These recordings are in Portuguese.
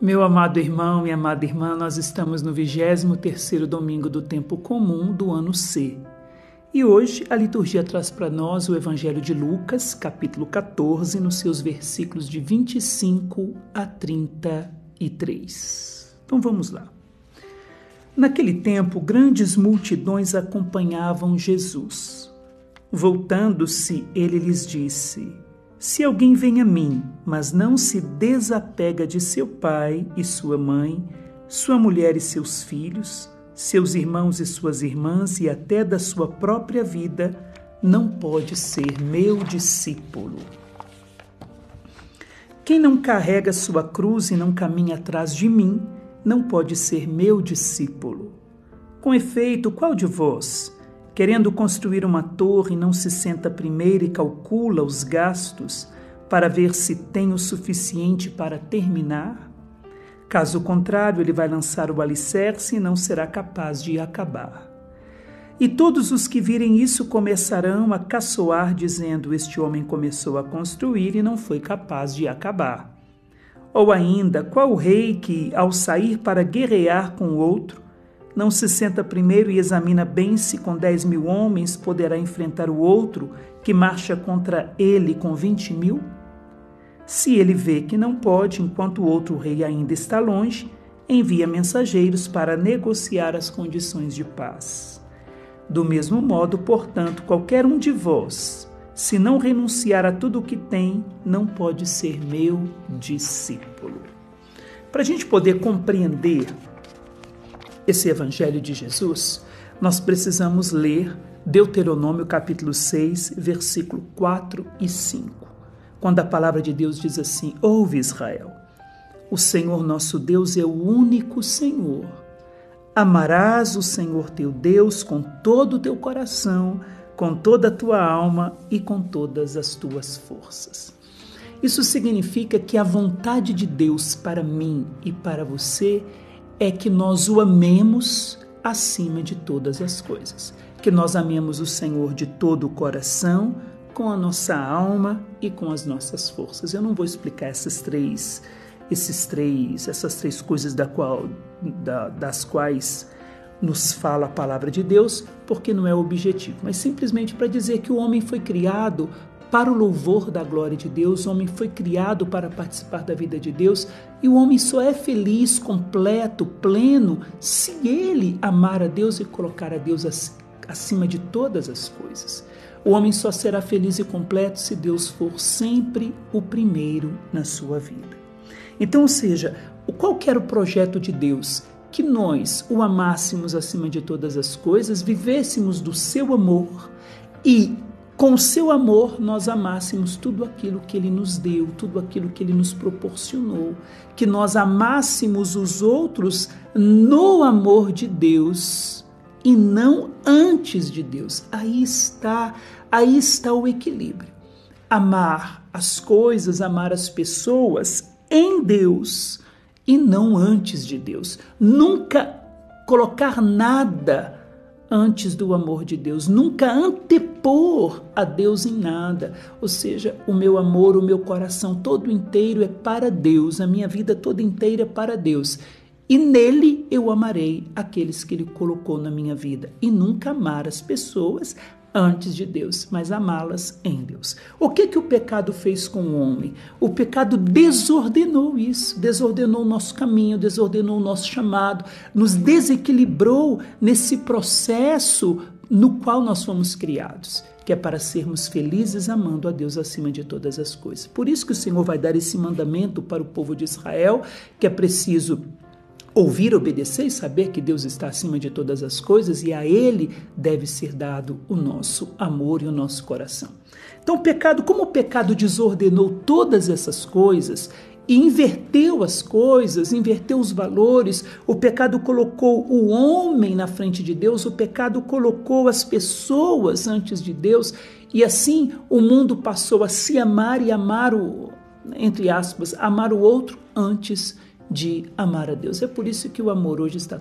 Meu amado irmão, minha amada irmã, nós estamos no 23º domingo do tempo comum do ano C. E hoje a liturgia traz para nós o Evangelho de Lucas, capítulo 14, nos seus versículos de 25 a 33. Então vamos lá. Naquele tempo, grandes multidões acompanhavam Jesus. Voltando-se, ele lhes disse: Se alguém vem a mim, mas não se desapega de seu pai e sua mãe, sua mulher e seus filhos, seus irmãos e suas irmãs e até da sua própria vida, não pode ser meu discípulo. Quem não carrega sua cruz e não caminha atrás de mim, não pode ser meu discípulo. Com efeito, qual de vós, querendo construir uma torre, não se senta primeiro e calcula os gastos para ver se tem o suficiente para terminar? Caso contrário, ele vai lançar o alicerce e não será capaz de acabar. E todos os que virem isso começarão a caçoar, dizendo: Este homem começou a construir e não foi capaz de acabar. Ou ainda, qual rei que, ao sair para guerrear com o outro, não se senta primeiro e examina bem se com 10.000 homens poderá enfrentar o outro que marcha contra ele com 20.000? Se ele vê que não pode, enquanto o outro rei ainda está longe, envia mensageiros para negociar as condições de paz. Do mesmo modo, portanto, qualquer um de vós, se não renunciar a tudo o que tem, não pode ser meu discípulo. Para a gente poder compreender esse Evangelho de Jesus, nós precisamos ler Deuteronômio capítulo 6, versículo 4 e 5, quando a palavra de Deus diz assim: Ouve, Israel, o Senhor nosso Deus é o único Senhor. Amarás o Senhor teu Deus com todo o teu coração, com toda a tua alma e com todas as tuas forças. Isso significa que a vontade de Deus para mim e para você é que nós o amemos acima de todas as coisas, que nós amemos o Senhor de todo o coração, com a nossa alma e com as nossas forças. Eu não vou explicar essas três coisas das quais nos fala a palavra de Deus, porque não é o objetivo, mas simplesmente para dizer que o homem foi criado para o louvor da glória de Deus, o homem foi criado para participar da vida de Deus, e o homem só é feliz, completo, pleno, se ele amar a Deus e colocar a Deus acima de todas as coisas. O homem só será feliz e completo se Deus for sempre o primeiro na sua vida. Então, ou seja, qual que era o projeto de Deus? Que nós o amássemos acima de todas as coisas, vivêssemos do seu amor e, com o seu amor, nós amássemos tudo aquilo que ele nos deu, tudo aquilo que ele nos proporcionou, que nós amássemos os outros no amor de Deus e não antes de Deus. Aí está o equilíbrio. Amar as coisas, amar as pessoas em Deus e não antes de Deus. Nunca colocar nada antes do amor de Deus, nunca antepor a Deus em nada. Ou seja, o meu amor, o meu coração todo inteiro é para Deus, a minha vida toda inteira é para Deus. E nele eu amarei aqueles que ele colocou na minha vida. E nunca amar as pessoas antes de Deus, mas amá-las em Deus. O que o pecado fez com o homem? O pecado desordenou isso, desordenou o nosso caminho, desordenou o nosso chamado, nos desequilibrou nesse processo no qual nós fomos criados, que é para sermos felizes amando a Deus acima de todas as coisas. Por isso que o Senhor vai dar esse mandamento para o povo de Israel, que é preciso ouvir, obedecer e saber que Deus está acima de todas as coisas, e a Ele deve ser dado o nosso amor e o nosso coração. Então, como o pecado desordenou todas essas coisas e inverteu as coisas, inverteu os valores, o pecado colocou o homem na frente de Deus, o pecado colocou as pessoas antes de Deus, e assim o mundo passou a se amar e amar entre aspas, amar o outro antes de amar a Deus. É por isso que o amor hoje está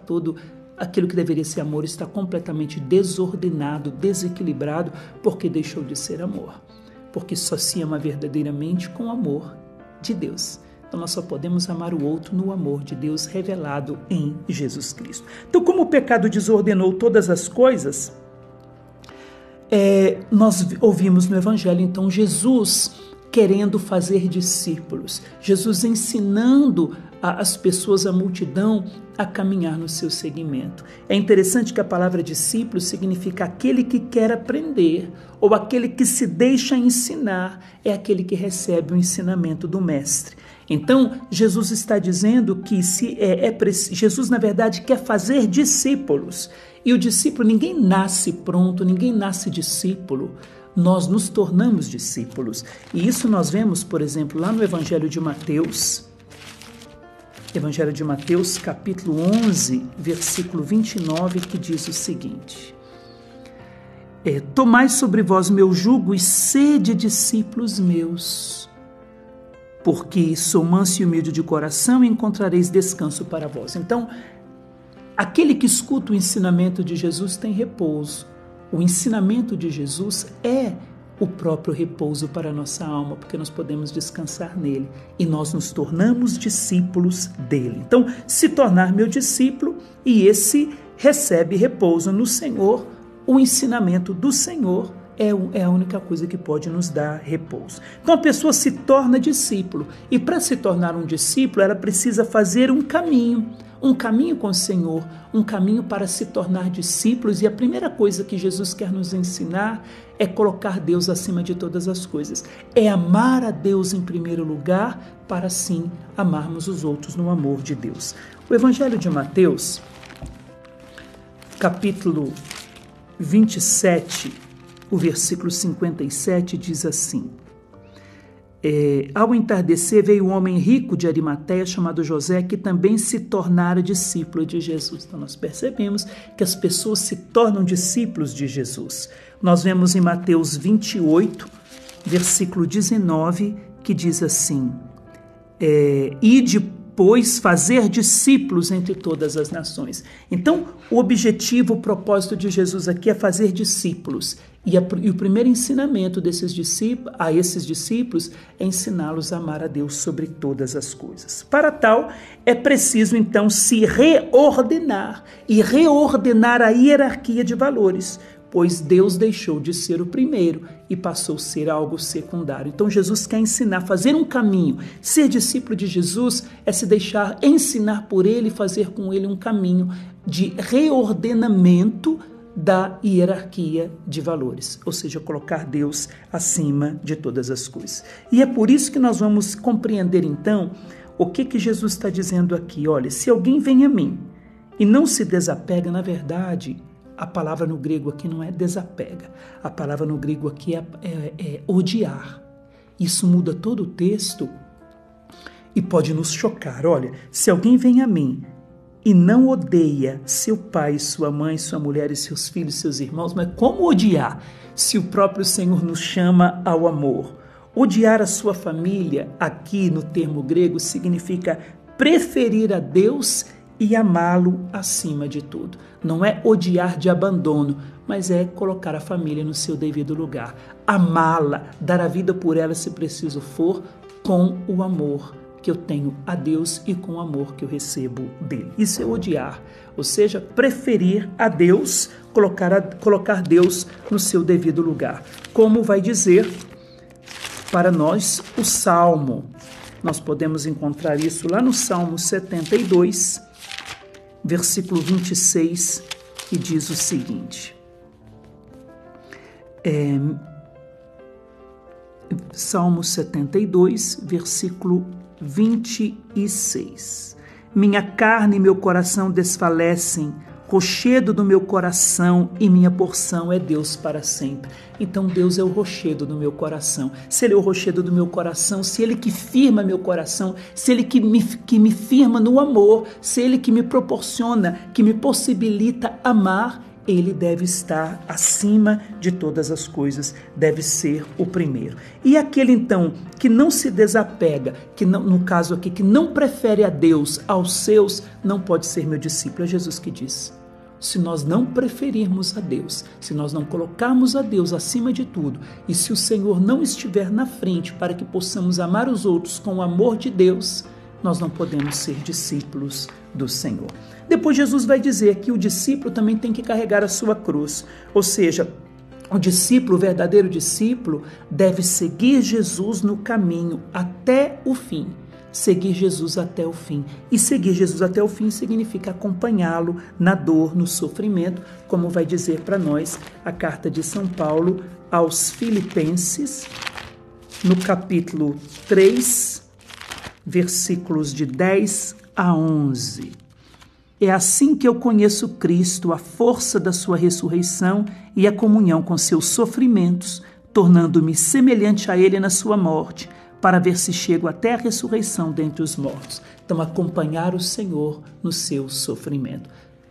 aquilo que deveria ser amor está completamente desordenado, desequilibrado, porque deixou de ser amor. Porque só se ama verdadeiramente com o amor de Deus. Então nós só podemos amar o outro no amor de Deus revelado em Jesus Cristo. Então, como o pecado desordenou todas as coisas, nós ouvimos no Evangelho, então, Jesus querendo fazer discípulos, Jesus ensinando as pessoas, a multidão, a caminhar no seu seguimento. É interessante que a palavra discípulo significa aquele que quer aprender, ou aquele que se deixa ensinar, é aquele que recebe o ensinamento do mestre. Então, Jesus está dizendo que Jesus, na verdade, quer fazer discípulos. E o discípulo, ninguém nasce pronto, ninguém nasce discípulo. Nós nos tornamos discípulos. E isso nós vemos, por exemplo, lá no Evangelho de Mateus. Evangelho de Mateus, capítulo 11, versículo 29, que diz o seguinte: tomai sobre vós meu jugo e sede discípulos meus, porque sou manso e humilde de coração e encontrareis descanso para vós. Então, aquele que escuta o ensinamento de Jesus tem repouso. O ensinamento de Jesus é o próprio repouso para a nossa alma, porque nós podemos descansar nele e nós nos tornamos discípulos dele. Então, se tornar meu discípulo, e esse recebe repouso no Senhor, o ensinamento do Senhor é a única coisa que pode nos dar repouso. Então a pessoa se torna discípulo, e para se tornar um discípulo ela precisa fazer um caminho com o Senhor, um caminho para se tornar discípulos, e a primeira coisa que Jesus quer nos ensinar é colocar Deus acima de todas as coisas, é amar a Deus em primeiro lugar, para assim amarmos os outros no amor de Deus. O Evangelho de Mateus, capítulo 27, o versículo 57 diz assim: ao entardecer veio um homem rico de Arimateia chamado José, que também se tornara discípulo de Jesus. Então nós percebemos que as pessoas se tornam discípulos de Jesus. Nós vemos em Mateus 28, versículo 19, que diz assim: ide, pois, fazer discípulos entre todas as nações. Então, o objetivo, o propósito de Jesus aqui é fazer discípulos. E o primeiro ensinamento a esses discípulos é ensiná-los a amar a Deus sobre todas as coisas. Para tal, é preciso, então, se reordenar e reordenar a hierarquia de valores, pois Deus deixou de ser o primeiro e passou a ser algo secundário. Então Jesus quer ensinar, fazer um caminho. Ser discípulo de Jesus é se deixar ensinar por ele e fazer com ele um caminho de reordenamento da hierarquia de valores, ou seja, colocar Deus acima de todas as coisas. E é por isso que nós vamos compreender então o que Jesus está dizendo aqui. Olha, se alguém vem a mim e não se desapega, na verdade, a palavra no grego aqui não é desapega, a palavra no grego aqui é odiar. Isso muda todo o texto e pode nos chocar. Olha, se alguém vem a mim e não odeia seu pai, sua mãe, sua mulher e seus filhos, seus irmãos, mas como odiar se o próprio Senhor nos chama ao amor? Odiar a sua família, aqui no termo grego, significa preferir a Deus e amá-lo acima de tudo. Não é odiar de abandono, mas é colocar a família no seu devido lugar. Amá-la, dar a vida por ela se preciso for, com o amor que eu tenho a Deus e com o amor que eu recebo dele. Isso é odiar, ou seja, preferir a Deus, colocar Deus no seu devido lugar. Como vai dizer para nós o Salmo. Nós podemos encontrar isso lá no Salmo 72, versículo 26, que diz o seguinte. Salmo 72, versículo 26. Minha carne e meu coração desfalecem, rochedo do meu coração e minha porção é Deus para sempre. Então Deus é o rochedo do meu coração. Se Ele é o rochedo do meu coração, se Ele que firma meu coração, se Ele que me firma no amor, se Ele que me proporciona, que me possibilita amar, Ele deve estar acima de todas as coisas, deve ser o primeiro. E aquele então que não se desapega, que não, no caso aqui, que não prefere a Deus aos seus, não pode ser meu discípulo. É Jesus que diz. se nós não preferirmos a Deus, se nós não colocarmos a Deus acima de tudo, e se o Senhor não estiver na frente para que possamos amar os outros com o amor de Deus, nós não podemos ser discípulos do Senhor. Depois Jesus vai dizer que o discípulo também tem que carregar a sua cruz, ou seja, o discípulo, o verdadeiro discípulo, deve seguir Jesus no caminho até o fim. Seguir Jesus até o fim. E seguir Jesus até o fim significa acompanhá-lo na dor, no sofrimento, como vai dizer para nós a carta de São Paulo aos Filipenses, no capítulo 3, versículos de 10 a 11. É assim que eu conheço Cristo, a força da sua ressurreição e a comunhão com seus sofrimentos, tornando-me semelhante a ele na sua morte, para ver se chego até a ressurreição dentre os mortos. Então, acompanhar o Senhor no seu sofrimento.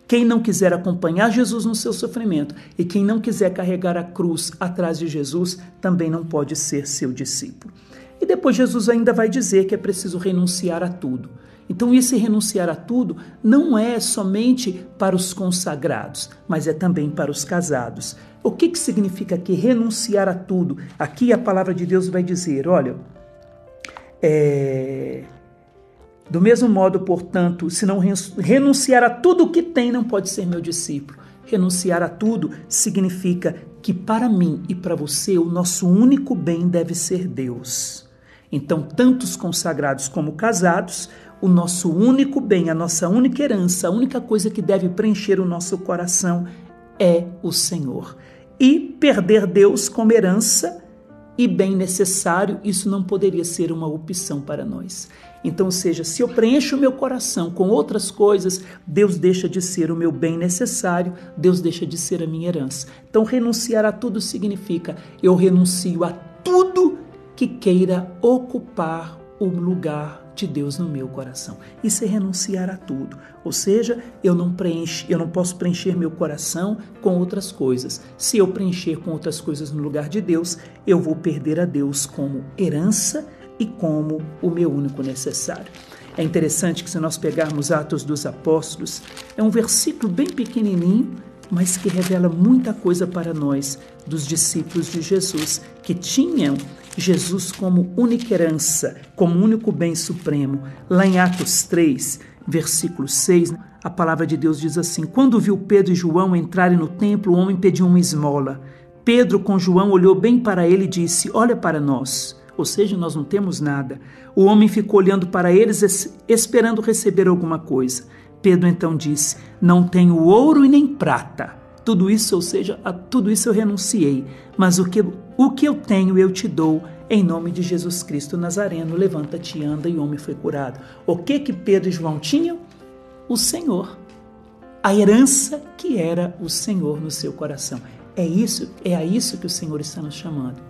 Quem não quiser acompanhar Jesus no seu sofrimento e quem não quiser carregar a cruz atrás de Jesus, também não pode ser seu discípulo. E depois Jesus ainda vai dizer que é preciso renunciar a tudo. Então, esse renunciar a tudo não é somente para os consagrados, mas é também para os casados. O que significa que renunciar a tudo? Aqui a palavra de Deus vai dizer, olha, do mesmo modo, portanto, se não renunciar a tudo o que tem, não pode ser meu discípulo. Renunciar a tudo significa que para mim e para você, o nosso único bem deve ser Deus. Então, tanto os consagrados como casados, o nosso único bem, a nossa única herança, a única coisa que deve preencher o nosso coração é o Senhor. E perder Deus como herança e bem necessário, isso não poderia ser uma opção para nós. Então, ou seja, se eu preencho o meu coração com outras coisas, Deus deixa de ser o meu bem necessário, Deus deixa de ser a minha herança. Então, renunciar a tudo significa eu renuncio a tudo que queira ocupar o lugar de Deus no meu coração. Isso é renunciar a tudo. Ou seja, eu não posso preencher meu coração com outras coisas. Se eu preencher com outras coisas no lugar de Deus, eu vou perder a Deus como herança e como o meu único necessário. É interessante que se nós pegarmos Atos dos Apóstolos, é um versículo bem pequenininho, mas que revela muita coisa para nós, dos discípulos de Jesus, que tinham Jesus como única herança, como único bem supremo. Lá em Atos 3, versículo 6, a palavra de Deus diz assim: quando viu Pedro e João entrarem no templo, o homem pediu uma esmola. Pedro, com João, olhou bem para ele e disse: olha para nós. Ou seja, nós não temos nada. O homem ficou olhando para eles, esperando receber alguma coisa. Pedro então disse: não tenho ouro e nem prata. Tudo isso, ou seja, a tudo isso eu renunciei. Mas o que eu tenho eu te dou. Em nome de Jesus Cristo Nazareno, levanta-te e anda, e o homem foi curado. O que Pedro e João tinham? O Senhor. A herança que era o Senhor no seu coração. É a isso que o Senhor está nos chamando.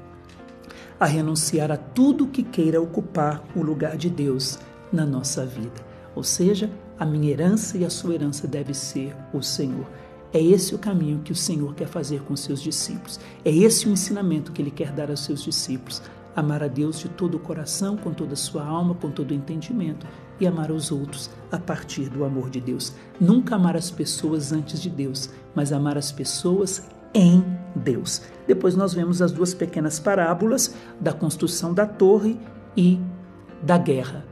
A renunciar a tudo que queira ocupar o lugar de Deus na nossa vida. Ou seja, a minha herança e a sua herança deve ser o Senhor. É esse o caminho que o Senhor quer fazer com seus discípulos. É esse o ensinamento que Ele quer dar aos seus discípulos. Amar a Deus de todo o coração, com toda a sua alma, com todo o entendimento, e amar os outros a partir do amor de Deus. Nunca amar as pessoas antes de Deus, mas amar as pessoas em Deus. Depois nós vemos as duas pequenas parábolas da construção da torre e da guerra.